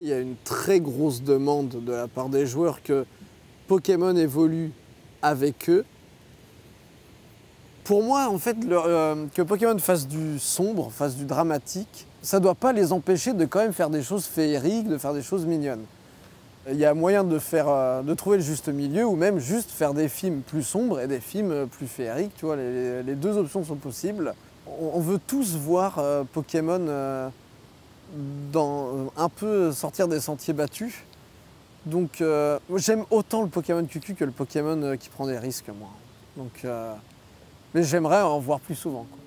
Il y a une très grosse demande de la part des joueurs que Pokémon évolue avec eux. Pour moi, en fait, que Pokémon fasse du sombre, fasse du dramatique, ça ne doit pas les empêcher de quand même faire des choses féeriques, de faire des choses mignonnes. Il y a moyen de trouver le juste milieu ou même juste faire des films plus sombres et des films plus féeriques. Tu vois, les deux options sont possibles. On veut tous voir Pokémon un peu sortir des sentiers battus. Donc j'aime autant le Pokémon cucu que le Pokémon qui prend des risques, moi. Donc, mais j'aimerais en voir plus souvent, quoi.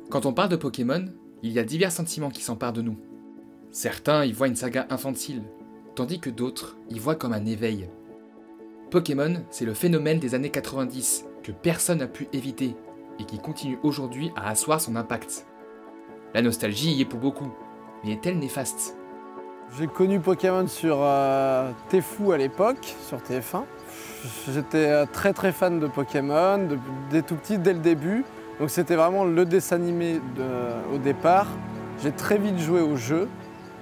Quand on parle de Pokémon, il y a divers sentiments qui s'emparent de nous. Certains y voient une saga infantile, tandis que d'autres y voient comme un éveil. Pokémon, c'est le phénomène des années 90 que personne n'a pu éviter et qui continue aujourd'hui à asseoir son impact. La nostalgie y est pour beaucoup, mais est-elle néfaste ? J'ai connu Pokémon sur Tfou à l'époque, sur TF1. J'étais très très fan de Pokémon, dès tout petit, dès le début. Donc c'était vraiment le dessin animé au départ. J'ai très vite joué au jeu.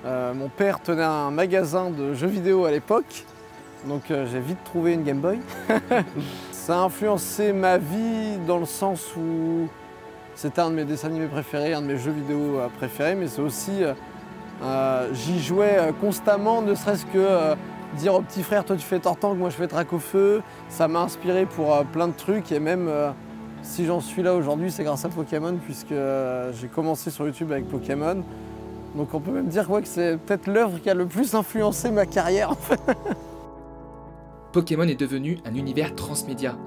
Mon père tenait un magasin de jeux vidéo à l'époque, donc j'ai vite trouvé une Game Boy. Ça a influencé ma vie dans le sens où c'était un de mes dessins animés préférés, un de mes jeux vidéo préférés, mais c'est aussi, j'y jouais constamment, ne serait-ce que dire au petit frère, toi tu fais Tortank, moi je fais Dracofeu. Ça m'a inspiré pour plein de trucs et même si j'en suis là aujourd'hui, c'est grâce à Pokémon puisque j'ai commencé sur YouTube avec Pokémon. Donc on peut même dire que c'est peut-être l'œuvre qui a le plus influencé ma carrière en fait. Pokémon est devenu un univers transmédia.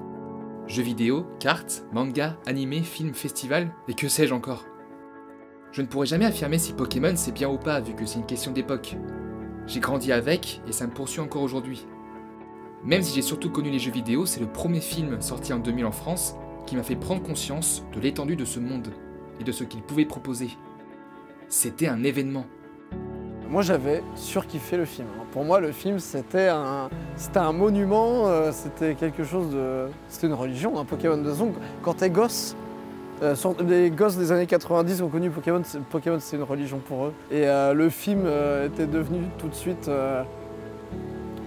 Jeux vidéo, cartes, mangas, animés, films, festivals, et que sais-je encore. Je ne pourrais jamais affirmer si Pokémon c'est bien ou pas vu que c'est une question d'époque. J'ai grandi avec et ça me poursuit encore aujourd'hui. Même si j'ai surtout connu les jeux vidéo, c'est le premier film sorti en 2000 en France qui m'a fait prendre conscience de l'étendue de ce monde et de ce qu'il pouvait proposer. C'était un événement. Moi j'avais surkiffé le film. Pour moi le film c'était un monument, c'était quelque chose de... C'était une religion, un Pokémon de son. Quand t'es gosse, les gosses des années 90 ont connu Pokémon, Pokémon c'est une religion pour eux. Et le film était devenu tout de suite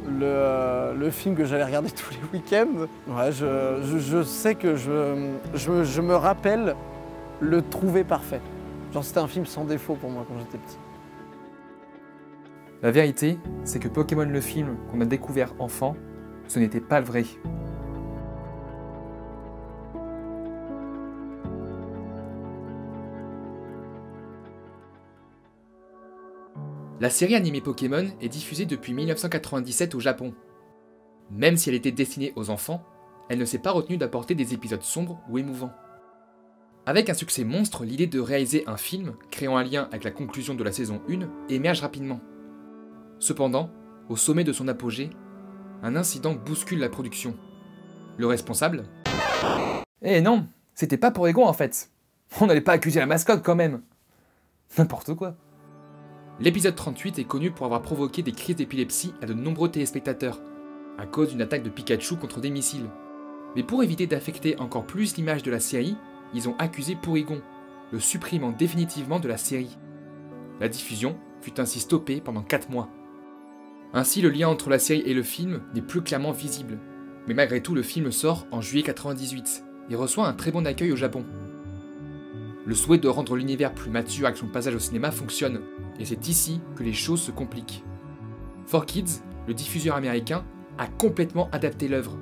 le film que j'allais regarder tous les week-ends. Ouais, je sais que je me rappelle le trouver parfait. Genre c'était un film sans défaut pour moi quand j'étais petit. La vérité, c'est que Pokémon le film qu'on a découvert enfant, ce n'était pas le vrai. La série animée Pokémon est diffusée depuis 1997 au Japon. Même si elle était destinée aux enfants, elle ne s'est pas retenue d'apporter des épisodes sombres ou émouvants. Avec un succès monstre, l'idée de réaliser un film, créant un lien avec la conclusion de la saison 1, émerge rapidement. Cependant, au sommet de son apogée, un incident bouscule la production. Le responsable ? Eh non, c'était pas pour Egon en fait. On n'allait pas accuser la mascotte quand même. N'importe quoi. L'épisode 38 est connu pour avoir provoqué des crises d'épilepsie à de nombreux téléspectateurs, à cause d'une attaque de Pikachu contre des missiles. Mais pour éviter d'affecter encore plus l'image de la série, ils ont accusé Porygon, le supprimant définitivement de la série. La diffusion fut ainsi stoppée pendant 4 mois. Ainsi, le lien entre la série et le film n'est plus clairement visible. Mais malgré tout, le film sort en juillet 1998 et reçoit un très bon accueil au Japon. Le souhait de rendre l'univers plus mature avec son passage au cinéma fonctionne, et c'est ici que les choses se compliquent. 4Kids, le diffuseur américain, a complètement adapté l'œuvre.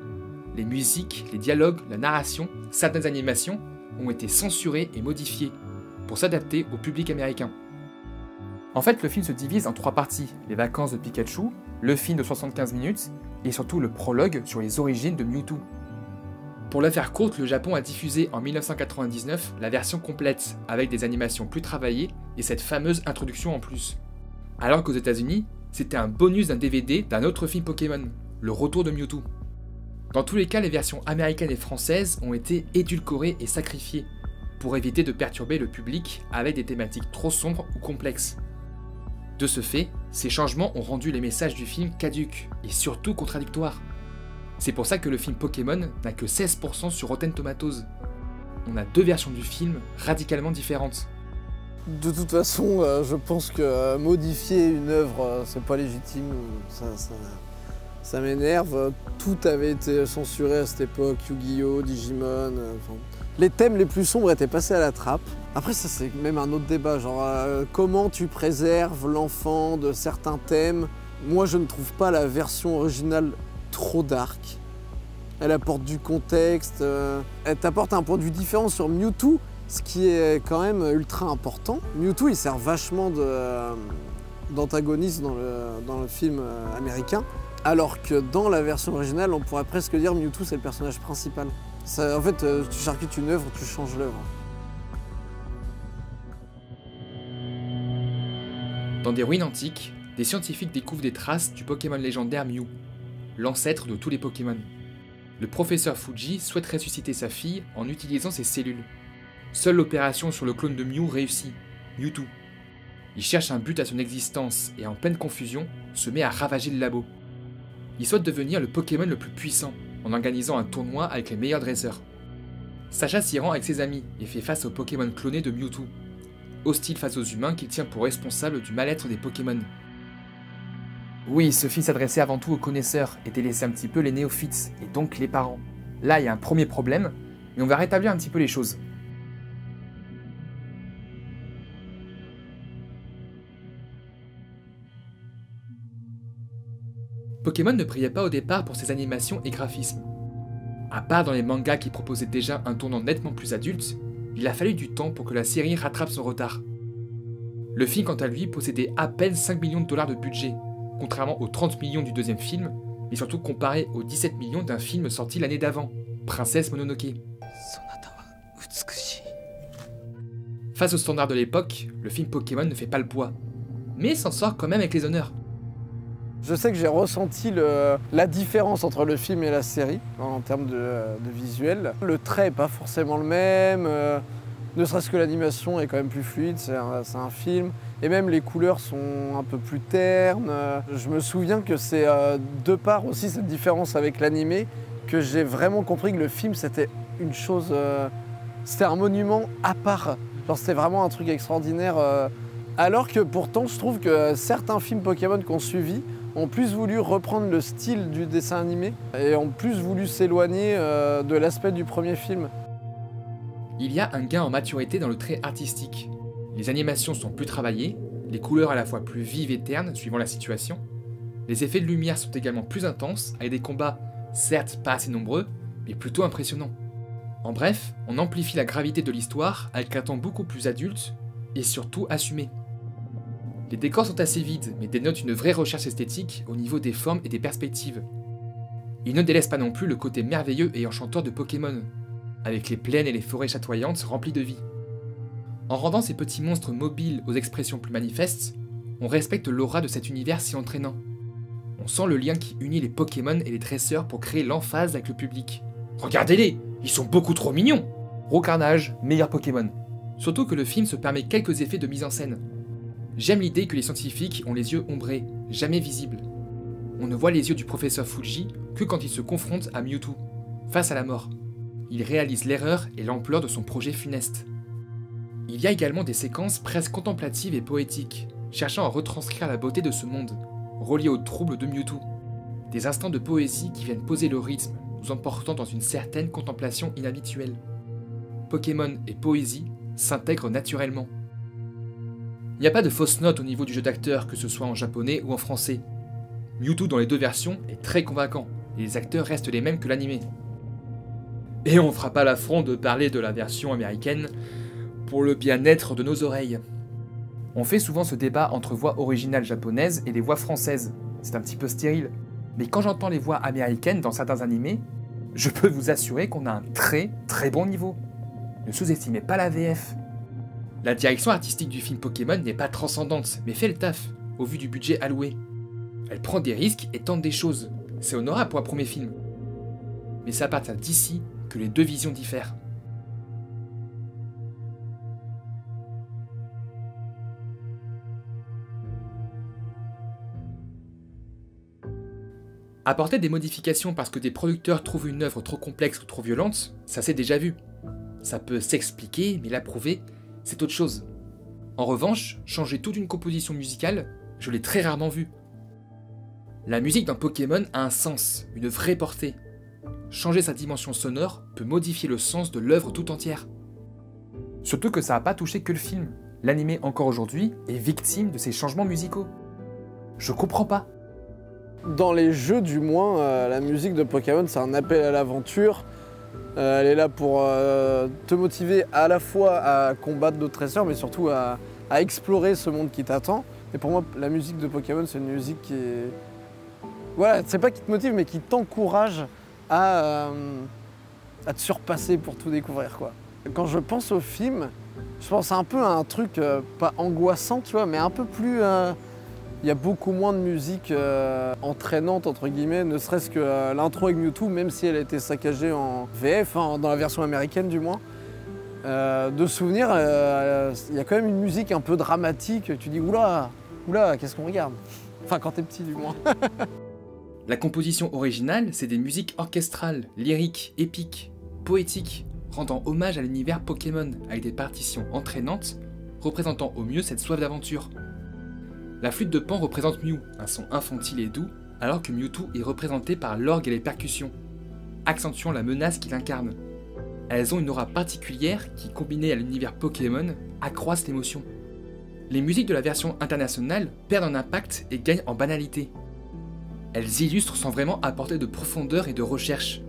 Les musiques, les dialogues, la narration, certaines animations ont été censurées et modifiées pour s'adapter au public américain. En fait, le film se divise en 3 parties, les vacances de Pikachu, le film de 75 minutes, et surtout le prologue sur les origines de Mewtwo. Pour la faire courte, le Japon a diffusé en 1999 la version complète, avec des animations plus travaillées et cette fameuse introduction en plus. Alors qu'aux États-Unis, c'était un bonus d'un DVD d'un autre film Pokémon, Le Retour de Mewtwo. Dans tous les cas, les versions américaines et françaises ont été édulcorées et sacrifiées, pour éviter de perturber le public avec des thématiques trop sombres ou complexes. De ce fait, ces changements ont rendu les messages du film caducs et surtout contradictoires. C'est pour ça que le film Pokémon n'a que 16% sur Rotten Tomatoes. On a 2 versions du film radicalement différentes. De toute façon, je pense que modifier une œuvre, c'est pas légitime. Ça m'énerve. Tout avait été censuré à cette époque, Yu-Gi-Oh, Digimon. Les thèmes les plus sombres étaient passés à la trappe. Après, ça c'est même un autre débat, genre comment tu préserves l'enfant de certains thèmes. Moi, je ne trouve pas la version originale trop dark. Elle apporte du contexte, elle t'apporte un point de vue différent sur Mewtwo, ce qui est quand même ultra important. Mewtwo, il sert vachement d'antagoniste dans le film américain, alors que dans la version originale, on pourrait presque dire Mewtwo, c'est le personnage principal. En fait, tu charcutes une œuvre, tu changes l'œuvre. Dans des ruines antiques, des scientifiques découvrent des traces du Pokémon légendaire Mew, l'ancêtre de tous les Pokémon. Le professeur Fuji souhaite ressusciter sa fille en utilisant ses cellules. Seule l'opération sur le clone de Mew réussit, Mewtwo. Il cherche un but à son existence et en pleine confusion, se met à ravager le labo. Il souhaite devenir le Pokémon le plus puissant, en organisant un tournoi avec les meilleurs dresseurs. Sacha s'y rend avec ses amis et fait face aux Pokémon clonés de Mewtwo, hostile face aux humains qu'il tient pour responsables du mal-être des Pokémon. Oui, ce film s'adressait avant tout aux connaisseurs et délaissait un petit peu les néophytes, et donc les parents. Là, il y a un premier problème, mais on va rétablir un petit peu les choses. Pokémon ne brillait pas au départ pour ses animations et graphismes. À part dans les mangas qui proposaient déjà un tournant nettement plus adulte, il a fallu du temps pour que la série rattrape son retard. Le film, quant à lui, possédait à peine 5 millions de dollars de budget, contrairement aux 30 millions du deuxième film, mais surtout comparé aux 17 millions d'un film sorti l'année d'avant, Princesse Mononoke. Face aux standards de l'époque, le film Pokémon ne fait pas le poids, mais s'en sort quand même avec les honneurs. Je sais que j'ai ressenti la différence entre le film et la série en termes de visuel. Le trait n'est pas forcément le même, ne serait-ce que l'animation est quand même plus fluide, c'est un film. Et même les couleurs sont un peu plus ternes. Je me souviens que c'est de part aussi cette différence avec l'animé que j'ai vraiment compris que le film c'était une chose, c'était un monument à part. Genre c'était vraiment un truc extraordinaire. Alors que pourtant je trouve que certains films Pokémon qu'on suivi ont plus voulu reprendre le style du dessin animé et ont plus voulu s'éloigner de l'aspect du premier film. Il y a un gain en maturité dans le trait artistique. Les animations sont plus travaillées, les couleurs à la fois plus vives et ternes suivant la situation. Les effets de lumière sont également plus intenses, avec des combats certes pas assez nombreux, mais plutôt impressionnants. En bref, on amplifie la gravité de l'histoire avec un ton beaucoup plus adulte et surtout assumé. Les décors sont assez vides, mais dénotent une vraie recherche esthétique au niveau des formes et des perspectives. Ils ne délaissent pas non plus le côté merveilleux et enchanteur de Pokémon, avec les plaines et les forêts chatoyantes remplies de vie. En rendant ces petits monstres mobiles aux expressions plus manifestes, on respecte l'aura de cet univers si entraînant. On sent le lien qui unit les Pokémon et les dresseurs pour créer l'emphase avec le public. Regardez-les, ils sont beaucoup trop mignons! Gros carnage, meilleur Pokémon. Surtout que le film se permet quelques effets de mise en scène. J'aime l'idée que les scientifiques ont les yeux ombrés, jamais visibles. On ne voit les yeux du professeur Fuji que quand il se confronte à Mewtwo, face à la mort. Il réalise l'erreur et l'ampleur de son projet funeste. Il y a également des séquences presque contemplatives et poétiques, cherchant à retranscrire la beauté de ce monde, relié aux troubles de Mewtwo. Des instants de poésie qui viennent poser le rythme, nous emportant dans une certaine contemplation inhabituelle. Pokémon et poésie s'intègrent naturellement. Il n'y a pas de fausses notes au niveau du jeu d'acteur, que ce soit en japonais ou en français. Mewtwo dans les deux versions est très convaincant, et les acteurs restent les mêmes que l'animé. Et on fera pas l'affront de parler de la version américaine pour le bien-être de nos oreilles. On fait souvent ce débat entre voix originales japonaises et les voix françaises. C'est un petit peu stérile. Mais quand j'entends les voix américaines dans certains animés, je peux vous assurer qu'on a un très très bon niveau. Ne sous-estimez pas la VF. La direction artistique du film Pokémon n'est pas transcendante, mais fait le taf, au vu du budget alloué. Elle prend des risques et tente des choses. C'est honorable pour un premier film. Mais c'est à partir d'ici que les deux visions diffèrent. Apporter des modifications parce que des producteurs trouvent une œuvre trop complexe ou trop violente, ça s'est déjà vu. Ça peut s'expliquer, mais l'approuver, c'est autre chose. En revanche, changer toute une composition musicale, je l'ai très rarement vu. La musique d'un Pokémon a un sens, une vraie portée. Changer sa dimension sonore peut modifier le sens de l'œuvre tout entière. Surtout que ça n'a pas touché que le film. L'anime encore aujourd'hui est victime de ces changements musicaux. Je comprends pas. Dans les jeux du moins, la musique de Pokémon c'est un appel à l'aventure. Elle est là pour te motiver à la fois à combattre d'autres dresseurs mais surtout à explorer ce monde qui t'attend. Et pour moi la musique de Pokémon c'est une musique qui est... Voilà, c'est pas qui te motive mais qui t'encourage à te surpasser pour tout découvrir quoi. Quand je pense au film, je pense un peu à un truc pas angoissant tu vois, mais un peu plus... Il y a beaucoup moins de musique entraînante entre guillemets, ne serait-ce que l'intro avec Mewtwo, même si elle a été saccagée en VF, hein, dans la version américaine du moins. De souvenirs, il y a quand même une musique un peu dramatique, tu dis oula, oula, qu'est-ce qu'on regarde? Enfin quand t'es petit du moins. La composition originale, c'est des musiques orchestrales, lyriques, épiques, poétiques, rendant hommage à l'univers Pokémon avec des partitions entraînantes, représentant au mieux cette soif d'aventure. La flûte de Pan représente Mew, un son infantile et doux, alors que Mewtwo est représenté par l'orgue et les percussions, accentuant la menace qu'il incarne. Elles ont une aura particulière qui, combinée à l'univers Pokémon, accroissent l'émotion. Les musiques de la version internationale perdent en impact et gagnent en banalité. Elles illustrent sans vraiment apporter de profondeur et de recherche.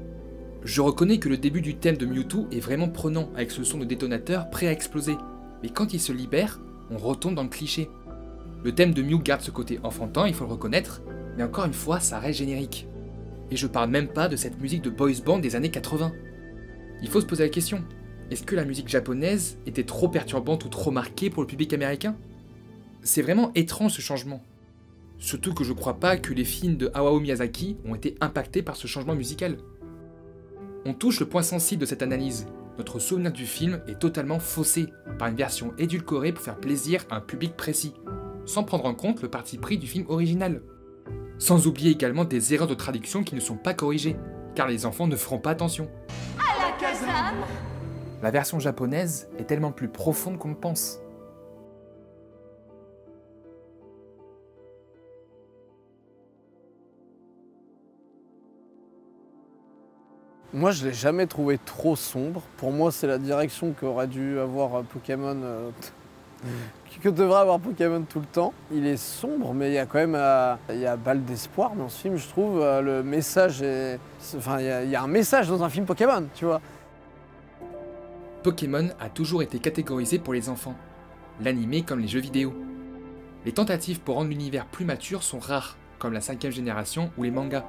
Je reconnais que le début du thème de Mewtwo est vraiment prenant avec ce son de détonateur prêt à exploser, mais quand il se libère, on retombe dans le cliché. Le thème de Mew garde ce côté enfantin, il faut le reconnaître, mais encore une fois, ça reste générique. Et je parle même pas de cette musique de boys band des années 80. Il faut se poser la question, est-ce que la musique japonaise était trop perturbante ou trop marquée pour le public américain? C'est vraiment étrange ce changement. Surtout que je crois pas que les films de Hayao Miyazaki ont été impactés par ce changement musical. On touche le point sensible de cette analyse. Notre souvenir du film est totalement faussé par une version édulcorée pour faire plaisir à un public précis, sans prendre en compte le parti pris du film original. Sans oublier également des erreurs de traduction qui ne sont pas corrigées, car les enfants ne feront pas attention. Alakazam! La version japonaise est tellement plus profonde qu'on le pense. Moi je l'ai jamais trouvé trop sombre. Pour moi c'est la direction qu'aurait dû avoir Pokémon, que devrait avoir Pokémon tout le temps. Il est sombre mais il y a quand même il y a balle d'espoir dans ce film je trouve. Le message est... Enfin il y a un message dans un film Pokémon, tu vois. Pokémon a toujours été catégorisé pour les enfants, l'anime comme les jeux vidéo. Les tentatives pour rendre l'univers plus mature sont rares, comme la 5e génération ou les mangas.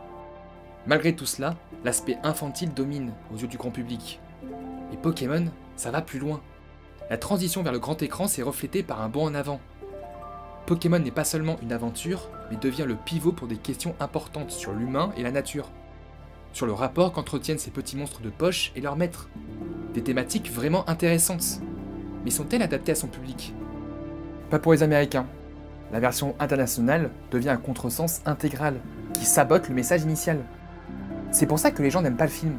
Malgré tout cela, l'aspect infantile domine aux yeux du grand public. Et Pokémon, ça va plus loin. La transition vers le grand écran s'est reflétée par un bond en avant. Pokémon n'est pas seulement une aventure, mais devient le pivot pour des questions importantes sur l'humain et la nature. Sur le rapport qu'entretiennent ces petits monstres de poche et leurs maîtres. Des thématiques vraiment intéressantes. Mais sont-elles adaptées à son public? Pas pour les Américains. La version internationale devient un contresens intégral, qui sabote le message initial. C'est pour ça que les gens n'aiment pas le film.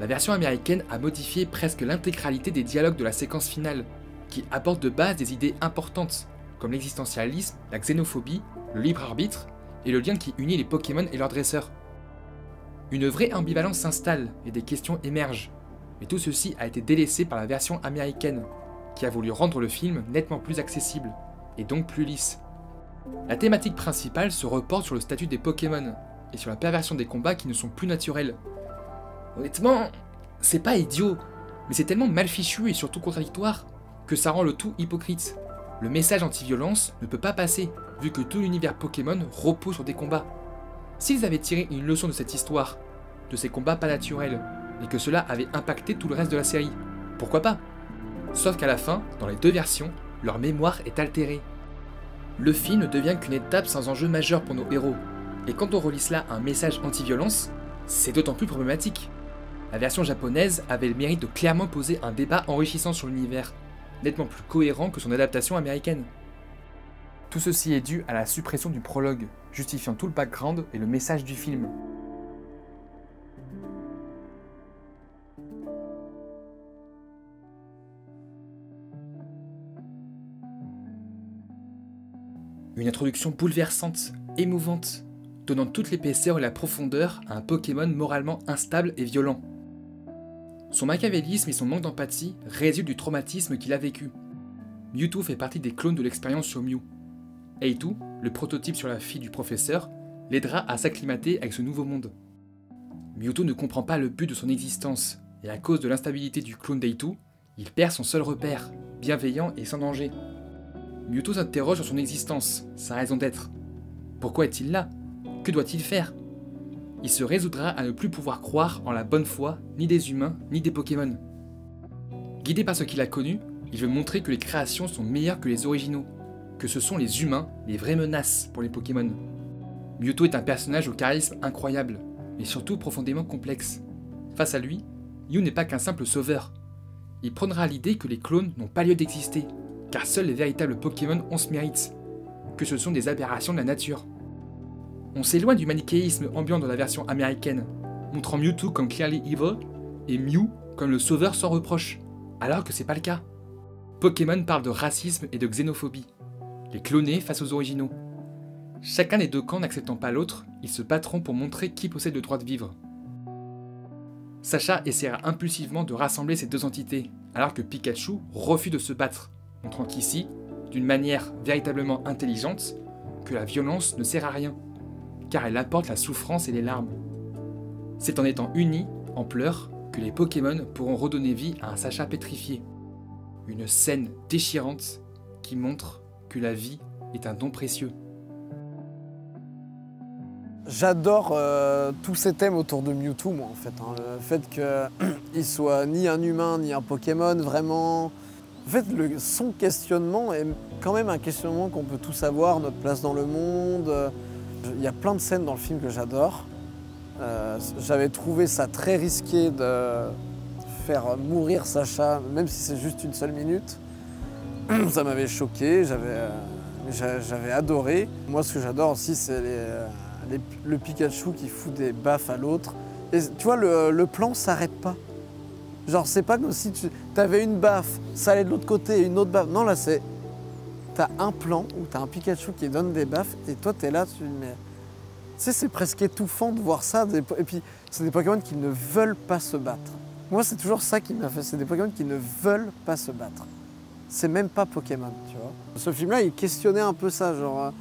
La version américaine a modifié presque l'intégralité des dialogues de la séquence finale, qui abordent de base des idées importantes, comme l'existentialisme, la xénophobie, le libre arbitre, et le lien qui unit les Pokémon et leurs dresseurs. Une vraie ambivalence s'installe et des questions émergent, mais tout ceci a été délaissé par la version américaine, qui a voulu rendre le film nettement plus accessible, et donc plus lisse. La thématique principale se reporte sur le statut des Pokémon, et sur la perversion des combats qui ne sont plus naturels. Honnêtement, c'est pas idiot, mais c'est tellement mal fichu et surtout contradictoire, que ça rend le tout hypocrite. Le message anti-violence ne peut pas passer, vu que tout l'univers Pokémon repose sur des combats. S'ils avaient tiré une leçon de cette histoire, de ces combats pas naturels, et que cela avait impacté tout le reste de la série, pourquoi pas? Sauf qu'à la fin, dans les deux versions, leur mémoire est altérée. Le film ne devient qu'une étape sans enjeu majeur pour nos héros, et quand on relie cela à un message anti-violence, c'est d'autant plus problématique. La version japonaise avait le mérite de clairement poser un débat enrichissant sur l'univers, nettement plus cohérent que son adaptation américaine. Tout ceci est dû à la suppression du prologue, justifiant tout le background et le message du film. Une introduction bouleversante, émouvante, donnant toute l'épaisseur et la profondeur à un Pokémon moralement instable et violent. Son machiavélisme et son manque d'empathie résultent du traumatisme qu'il a vécu. Mewtwo fait partie des clones de l'expérience sur Mew. Heitu, le prototype sur la fille du professeur, l'aidera à s'acclimater avec ce nouveau monde. Mewtwo ne comprend pas le but de son existence, et à cause de l'instabilité du clone d'Heitu, il perd son seul repère, bienveillant et sans danger. Mewtwo s'interroge sur son existence, sa raison d'être. Pourquoi est-il là? Que doit-il faire? Il se résoudra à ne plus pouvoir croire en la bonne foi ni des humains ni des Pokémon. Guidé par ce qu'il a connu, il veut montrer que les créations sont meilleures que les originaux, que ce sont les humains les vraies menaces pour les Pokémon. Mewtwo est un personnage au charisme incroyable, mais surtout profondément complexe. Face à lui, Mew n'est pas qu'un simple sauveur. Il prendra l'idée que les clones n'ont pas lieu d'exister, car seuls les véritables Pokémon ont ce mérite, que ce sont des aberrations de la nature. On s'éloigne du manichéisme ambiant dans la version américaine, montrant Mewtwo comme clearly evil et Mew comme le sauveur sans reproche, alors que c'est pas le cas. Pokémon parle de racisme et de xénophobie, les clonés face aux originaux. Chacun des deux camps n'acceptant pas l'autre, ils se battront pour montrer qui possède le droit de vivre. Sacha essaiera impulsivement de rassembler ces deux entités, alors que Pikachu refuse de se battre, montrant qu'ici, d'une manière véritablement intelligente, que la violence ne sert à rien, car elle apporte la souffrance et les larmes. C'est en étant unis, en pleurs, que les Pokémon pourront redonner vie à un Sacha pétrifié. Une scène déchirante qui montre que la vie est un don précieux. J'adore tous ces thèmes autour de Mewtwo, moi, en fait. Le fait qu'il soit ni un humain, ni un Pokémon, vraiment... En fait, son questionnement est quand même un questionnement qu'on peut tous avoir, notre place dans le monde. Il y a plein de scènes dans le film que j'adore. J'avais trouvé ça très risqué de faire mourir Sacha, même si c'est juste une seule minute. Ça m'avait choqué, j'avais adoré. Moi, ce que j'adore aussi, c'est le Pikachu qui fout des baffes à l'autre. Et tu vois, le plan s'arrête pas. Genre, c'est pas comme si tu avais une baffe, ça allait de l'autre côté et une autre baffe. Non, là, c'est... T'as un plan où t'as un Pikachu qui donne des baffes et toi, t'es là, tu mais... Tu sais, c'est presque étouffant de voir ça. Et puis, c'est des Pokémon qui ne veulent pas se battre. Moi, c'est toujours ça qui m'a fait. C'est des Pokémon qui ne veulent pas se battre. C'est même pas Pokémon, tu vois. Ce film-là, il questionnait un peu ça, genre...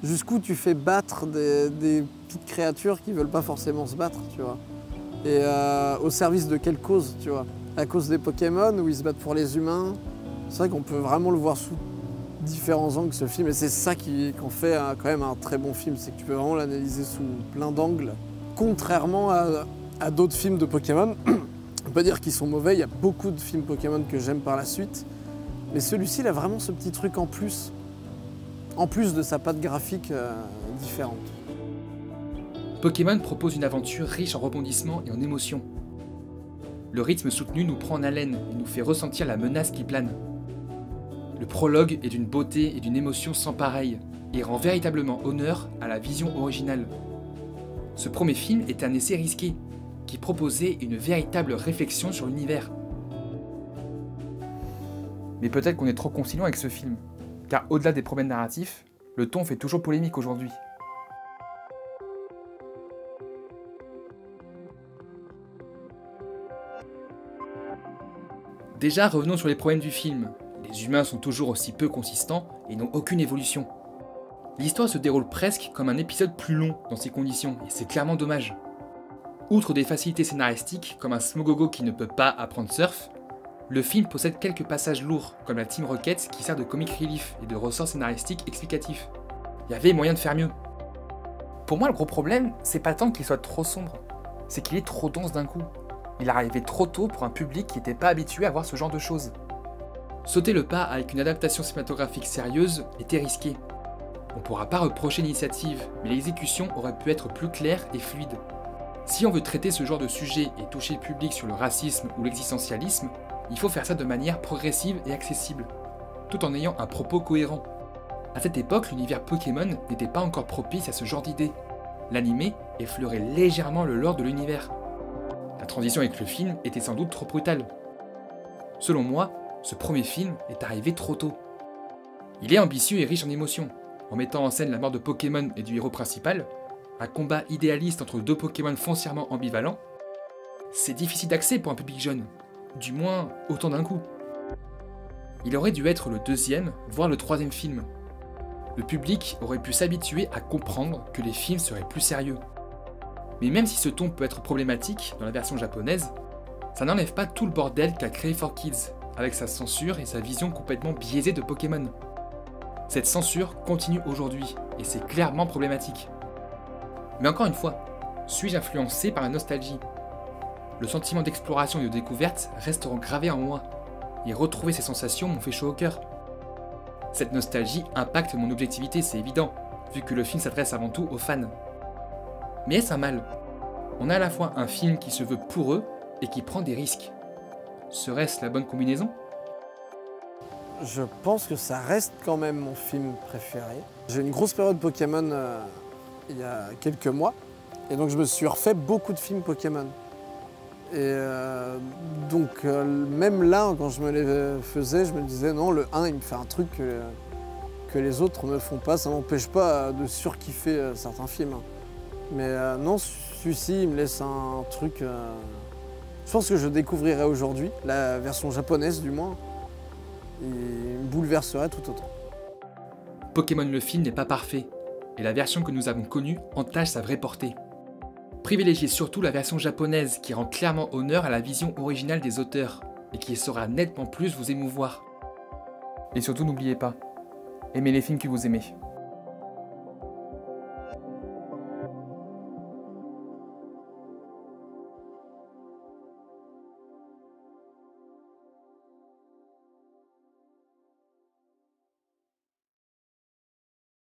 Jusqu'où tu fais battre des petites créatures qui veulent pas forcément se battre, tu vois. Et au service de quelle cause, tu vois? À cause des Pokémon, où ils se battent pour les humains. C'est vrai qu'on peut vraiment le voir sous différents angles, ce film. Et c'est ça qu'en fait quand même un très bon film. C'est que tu peux vraiment l'analyser sous plein d'angles. Contrairement à d'autres films de Pokémon, on peut dire qu'ils sont mauvais. Il y a beaucoup de films Pokémon que j'aime par la suite. Mais celui-ci, il a vraiment ce petit truc en plus de sa patte graphique différente. Pokémon propose une aventure riche en rebondissements et en émotions. Le rythme soutenu nous prend en haleine et nous fait ressentir la menace qui plane. Le prologue est d'une beauté et d'une émotion sans pareil et rend véritablement honneur à la vision originale. Ce premier film est un essai risqué qui proposait une véritable réflexion sur l'univers. Mais peut-être qu'on est trop conciliant avec ce film, car au-delà des problèmes narratifs, le ton fait toujours polémique aujourd'hui. Déjà, revenons sur les problèmes du film. Les humains sont toujours aussi peu consistants et n'ont aucune évolution. L'histoire se déroule presque comme un épisode plus long dans ces conditions, et c'est clairement dommage. Outre des facilités scénaristiques, comme un Smogogo qui ne peut pas apprendre surf, le film possède quelques passages lourds, comme la Team Rocket qui sert de comic relief et de ressort scénaristique explicatif. Il y avait moyen de faire mieux. Pour moi, le gros problème, c'est pas tant qu'il soit trop sombre, c'est qu'il est trop dense d'un coup. Il arrivait trop tôt pour un public qui n'était pas habitué à voir ce genre de choses. Sauter le pas avec une adaptation cinématographique sérieuse était risqué. On ne pourra pas reprocher l'initiative, mais l'exécution aurait pu être plus claire et fluide. Si on veut traiter ce genre de sujet et toucher le public sur le racisme ou l'existentialisme, il faut faire ça de manière progressive et accessible, tout en ayant un propos cohérent. À cette époque, l'univers Pokémon n'était pas encore propice à ce genre d'idées. L'anime effleurait légèrement le lore de l'univers. La transition avec le film était sans doute trop brutale. Selon moi, ce premier film est arrivé trop tôt. Il est ambitieux et riche en émotions, en mettant en scène la mort de Pokémon et du héros principal, un combat idéaliste entre deux Pokémon foncièrement ambivalents, c'est difficile d'accès pour un public jeune, du moins autant d'un coup. Il aurait dû être le deuxième, voire le troisième film. Le public aurait pu s'habituer à comprendre que les films seraient plus sérieux. Mais même si ce ton peut être problématique dans la version japonaise, ça n'enlève pas tout le bordel qu'a créé 4Kids, avec sa censure et sa vision complètement biaisée de Pokémon. Cette censure continue aujourd'hui, et c'est clairement problématique. Mais encore une fois, suis-je influencé par la nostalgie? Le sentiment d'exploration et de découverte resteront gravés en moi, et retrouver ces sensations m'ont fait chaud au cœur. Cette nostalgie impacte mon objectivité, c'est évident, vu que le film s'adresse avant tout aux fans. Mais est-ce un mal? On a à la fois un film qui se veut pour eux et qui prend des risques. Serait-ce la bonne combinaison? Je pense que ça reste quand même mon film préféré. J'ai eu une grosse période Pokémon il y a quelques mois, et donc je me suis refait beaucoup de films Pokémon. Et donc même là, quand je me les faisais, je me disais non, le 1 il me fait un truc que les autres ne font pas, ça m'empêche pas de surkiffer certains films. Mais non, celui-ci il me laisse un truc... Je pense que je découvrirai aujourd'hui, la version japonaise du moins, et me bouleverserait tout autant. Pokémon le film n'est pas parfait, et la version que nous avons connue entache sa vraie portée. Privilégiez surtout la version japonaise qui rend clairement honneur à la vision originale des auteurs, et qui saura nettement plus vous émouvoir. Et surtout n'oubliez pas, aimez les films que vous aimez.